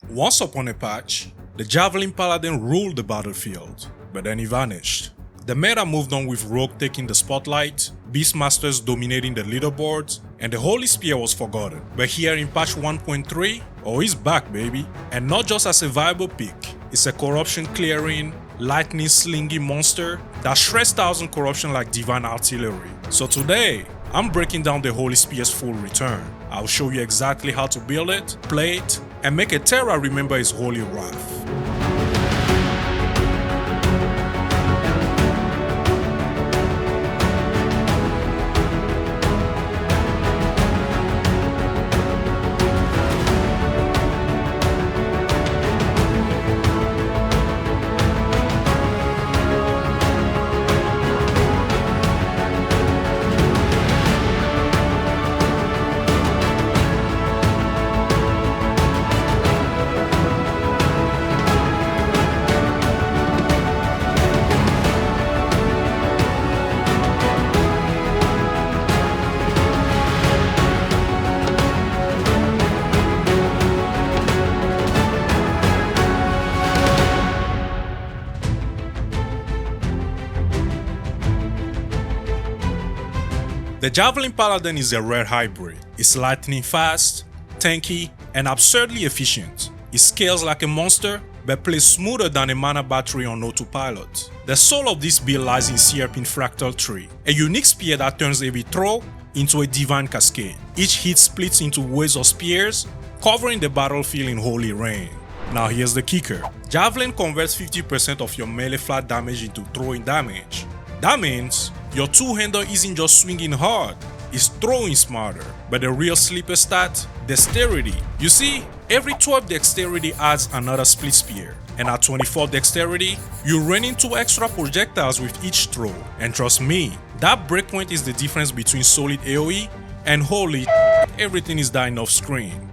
Once upon a patch, the Javelin Paladin ruled the battlefield, but then he vanished. The meta moved on with Rogue taking the spotlight, Beastmasters dominating the leaderboards, and the Holy Spear was forgotten. But here in patch 1.3, oh, he's back, baby. And not just as a viable pick, it's a corruption clearing, lightning slinging monster that shreds 1000 corruption like divine artillery. So today, I'm breaking down the Holy Spear's full return. I'll show you exactly how to build it, play it, and make Eterra remember his holy wrath. The Javelin Paladin is a rare hybrid. It's lightning fast, tanky, and absurdly efficient. It scales like a monster, but plays smoother than a mana battery on autopilot. The soul of this build lies in Sierpin Fractal tree, a unique spear that turns every throw into a divine cascade. Each hit splits into waves of spears, covering the battlefield in holy rain. Now here's the kicker. Javelin converts 50% of your melee flat damage into throwing damage. That means your two-hander isn't just swinging hard, it's throwing smarter. But the real sleeper stat, Dexterity. You see, every 12 Dexterity adds another split spear. And at 24 Dexterity, you run into extra projectiles with each throw. And trust me, that breakpoint is the difference between solid AoE and holy everything is dying off screen.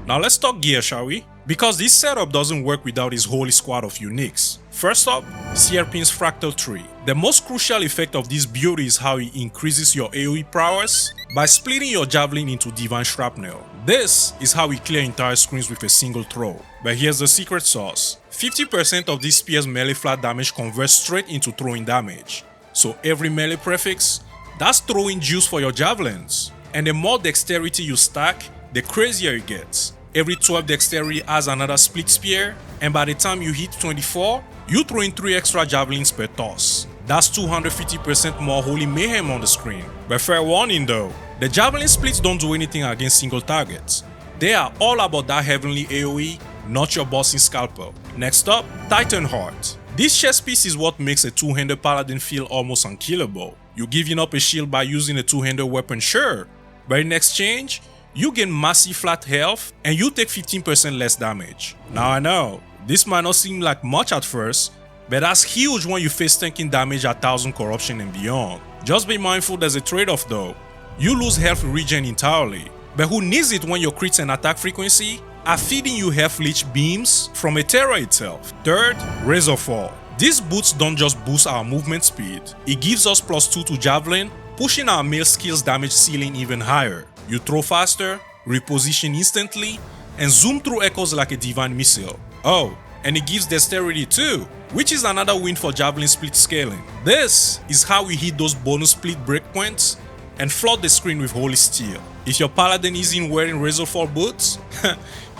Now let's talk gear, shall we? Because this setup doesn't work without his holy squad of uniques. First up, Sierpin's Fractal tree. The most crucial effect of this build is how it increases your AoE prowess by splitting your javelin into divine shrapnel. This is how we clear entire screens with a single throw. But here's the secret sauce. 50% of this spear's melee flat damage converts straight into throwing damage. So every melee prefix, that's throwing juice for your javelins. And the more dexterity you stack, the crazier it gets. Every 12 Dexterity adds another split spear, and by the time you hit 24, you throw in 3 extra javelins per toss. That's 250% more holy mayhem on the screen. But fair warning though, the javelin splits don't do anything against single targets. They are all about that heavenly AoE, not your bossing scalpel. Next up, Titan Heart. This chest piece is what makes a two-handed paladin feel almost unkillable. You're giving up a shield by using a two-handed weapon, sure, but in exchange, you gain massive flat health and you take 15% less damage. Now I know, this might not seem like much at first, but that's huge when you face tanking damage at 1000 corruption and beyond. Just be mindful there's a trade-off though. You lose health regen entirely, but who needs it when your crits and attack frequency are feeding you health leech beams from Eterra itself. Third, Razorfall. These boots don't just boost our movement speed, it gives us +2 to javelin, pushing our melee skills damage ceiling even higher. You throw faster, reposition instantly, and zoom through echoes like a divine missile. Oh, and it gives Dexterity too, which is another win for javelin split scaling. This is how we hit those bonus split breakpoints and flood the screen with holy steel. If your paladin isn't wearing Razorfall boots,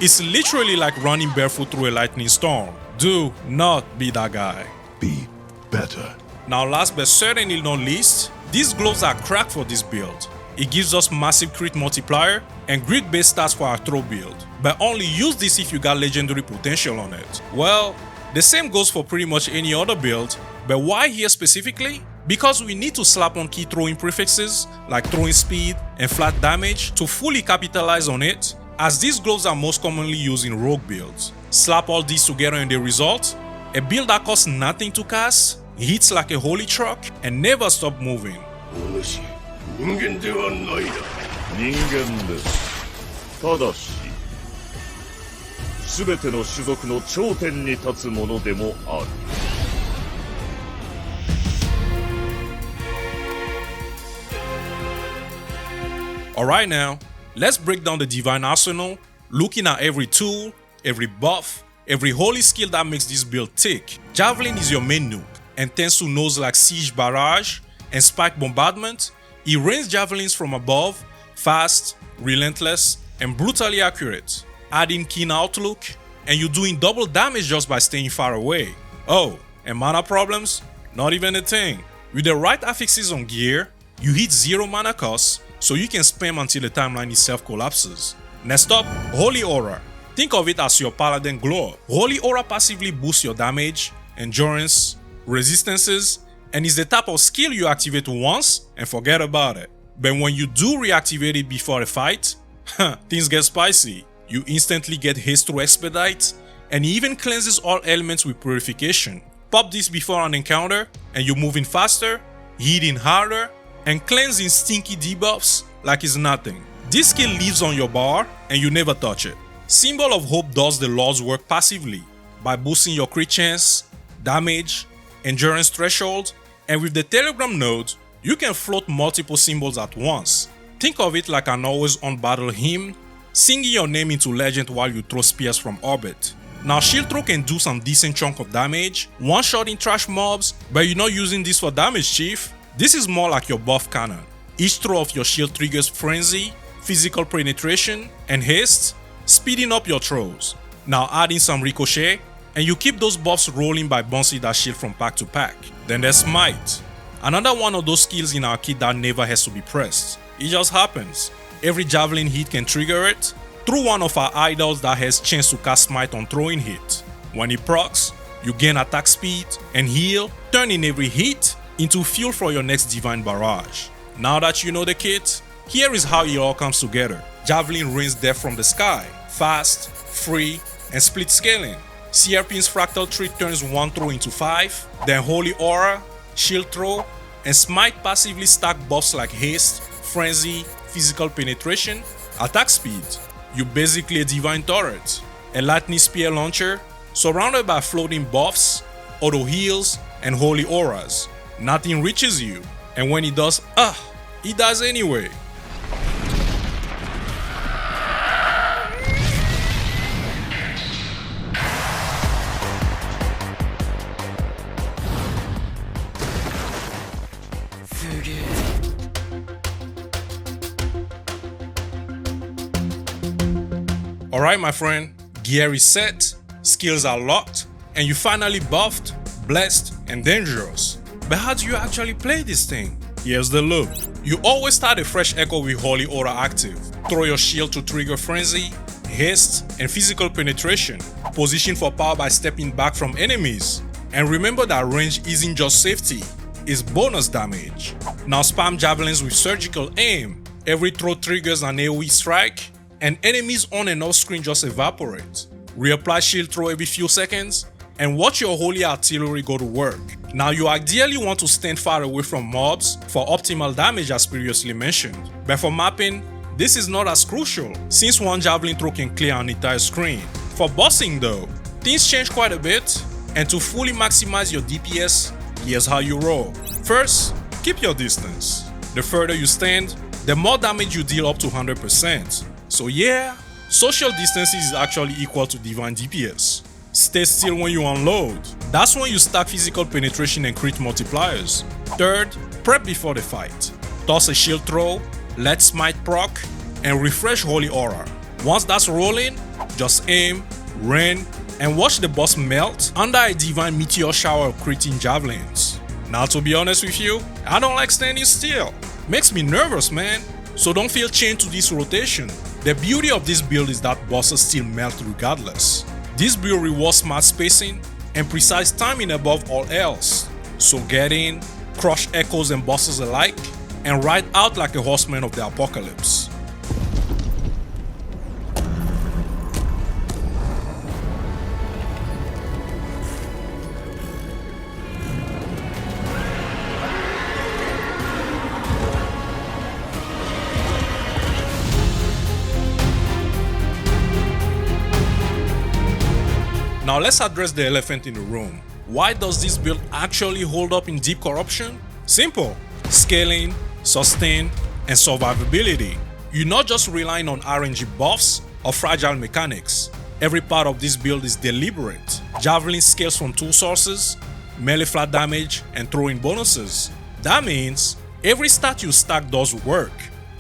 it's literally like running barefoot through a lightning storm. Do not be that guy. Be better. Now last but certainly not least, these gloves are cracked for this build. It gives us massive crit multiplier and grid based stats for our throw build, but only use this if you got legendary potential on it. Well, the same goes for pretty much any other build, but why here specifically? Because we need to slap on key throwing prefixes like throwing speed and flat damage to fully capitalize on it, as these gloves are most commonly used in rogue builds. Slap all these together and the result, a build that costs nothing to cast, hits like a holy truck, and never stop moving. ただし、すべての種族の頂点に立つものでもある。Alright now, let's break down the Divine Arsenal, looking at every tool, every buff, every holy skill that makes this build tick. Javelin is your main noob, and thanks to nodes like Siege Barrage and Spike Bombardment, he rains javelins from above, fast, relentless, and brutally accurate, adding keen outlook, and you're doing double damage just by staying far away. Oh, and mana problems? Not even a thing. With the right affixes on gear, you hit 0 mana cost, so you can spam until the timeline itself collapses. Next up, Holy Aura. Think of it as your Paladin glow up. Holy Aura passively boosts your damage, endurance, resistances, and is the type of skill you activate once and forget about it. But when you do reactivate it before a fight, things get spicy. You instantly get haste through expedite, and it even cleanses all elements with purification. Pop this before an encounter, and you're moving faster, hitting harder, and cleansing stinky debuffs like it's nothing. This skill lives on your bar and you never touch it. Symbol of Hope does the Lord's work passively by boosting your crit chance, damage, endurance threshold, and with the Telegram node, you can float multiple symbols at once. Think of it like an always on battle hymn, singing your name into legend while you throw spears from orbit. Now shield throw can do some decent chunk of damage, one-shotting trash mobs, but you're not using this for damage, chief. This is more like your buff cannon. Each throw of your shield triggers frenzy, physical penetration, and haste, speeding up your throws. Now add in some ricochet, and you keep those buffs rolling by bouncing that shield from pack to pack. Then there's Smite, another one of those skills in our kit that never has to be pressed. It just happens. Every javelin hit can trigger it through one of our idols that has chance to cast Smite on throwing hit. When it procs, you gain attack speed and heal, turning every hit into fuel for your next Divine Barrage. Now that you know the kit, here is how it all comes together. Javelin rains death from the sky, fast, free, and split scaling. Sierpin's Fractal tree turns one throw into 5, then Holy Aura, Shield Throw, and Smite passively stack buffs like haste, frenzy, physical penetration, attack speed. You're basically a Divine Turret, a lightning spear launcher, surrounded by floating buffs, auto heals, and holy auras. Nothing reaches you, and when it does, it does anyway. Alright my friend, gear is set, skills are locked, and you finally buffed, blessed, and dangerous. But how do you actually play this thing? Here's the loop. You always start a fresh echo with Holy Aura active. Throw your shield to trigger frenzy, haste, and physical penetration. Position for power by stepping back from enemies. And remember that range isn't just safety, it's bonus damage. Now spam javelins with surgical aim. Every throw triggers an AoE strike, and enemies on and off screen just evaporate. Reapply shield throw every few seconds, and watch your holy artillery go to work. Now you ideally want to stand far away from mobs for optimal damage as previously mentioned, but for mapping, this is not as crucial since one javelin throw can clear an entire screen. For bossing though, things change quite a bit, and to fully maximize your DPS, here's how you roll. First, keep your distance. The further you stand, the more damage you deal up to 100%. So yeah, social distances is actually equal to divine DPS. Stay still when you unload. That's when you stack physical penetration and crit multipliers. Third, prep before the fight. Toss a shield throw, let smite proc, and refresh holy aura. Once that's rolling, just aim, rain, and watch the boss melt under a divine meteor shower of critting javelins. Now to be honest with you, I don't like standing still. Makes me nervous, man. So don't feel chained to this rotation. The beauty of this build is that bosses still melt regardless. This build rewards smart spacing and precise timing above all else. So get in, crush echoes and bosses alike, and ride out like a horseman of the apocalypse. Now let's address the elephant in the room. Why does this build actually hold up in deep corruption? Simple. Scaling, sustain, and survivability. You're not just relying on RNG buffs or fragile mechanics. Every part of this build is deliberate. Javelin scales from 2 sources, melee flat damage, and throwing bonuses. That means every stat you stack does work.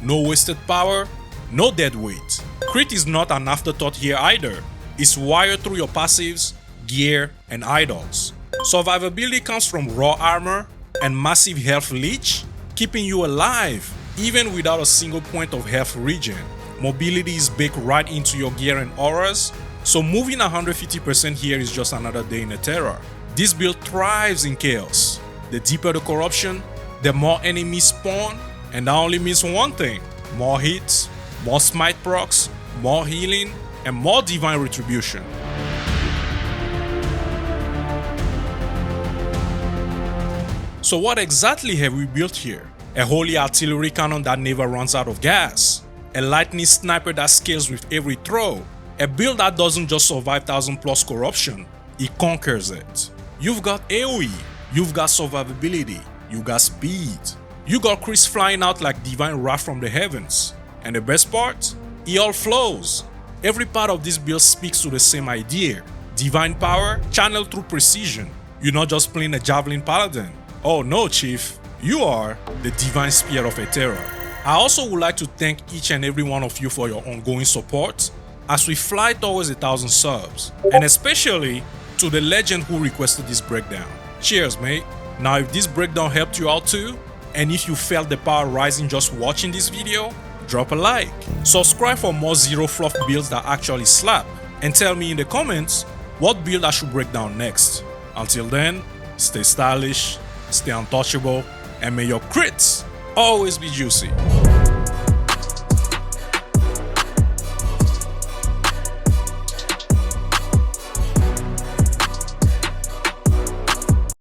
No wasted power, no dead weight. Crit is not an afterthought here either. It's wired through your passives, gear, and idols. Survivability comes from raw armor and massive health leech, keeping you alive even without a single point of health regen. Mobility is baked right into your gear and auras, so moving 150% here is just another day in Eterra. This build thrives in chaos. The deeper the corruption, the more enemies spawn, and that only means one thing: more hits, more smite procs, more healing, and more divine retribution. So what exactly have we built here? A holy artillery cannon that never runs out of gas, a lightning sniper that scales with every throw, a build that doesn't just survive 1000+ corruption, it conquers it. You've got AoE, you've got survivability, you got speed, you got Chris flying out like divine wrath from the heavens, and the best part? It all flows. Every part of this build speaks to the same idea: divine power channeled through precision. You're not just playing a Javelin Paladin. Oh no, Chief, you are the divine spear of Eterra. I also would like to thank each and every one of you for your ongoing support as we fly towards 1,000 subs, and especially to the legend who requested this breakdown. Cheers, mate. Now if this breakdown helped you out too, and if you felt the power rising just watching this video, drop a like. Subscribe for more zero fluff builds that actually slap, and tell me in the comments what build I should break down next. Until then, stay stylish, stay untouchable, and may your crits always be juicy.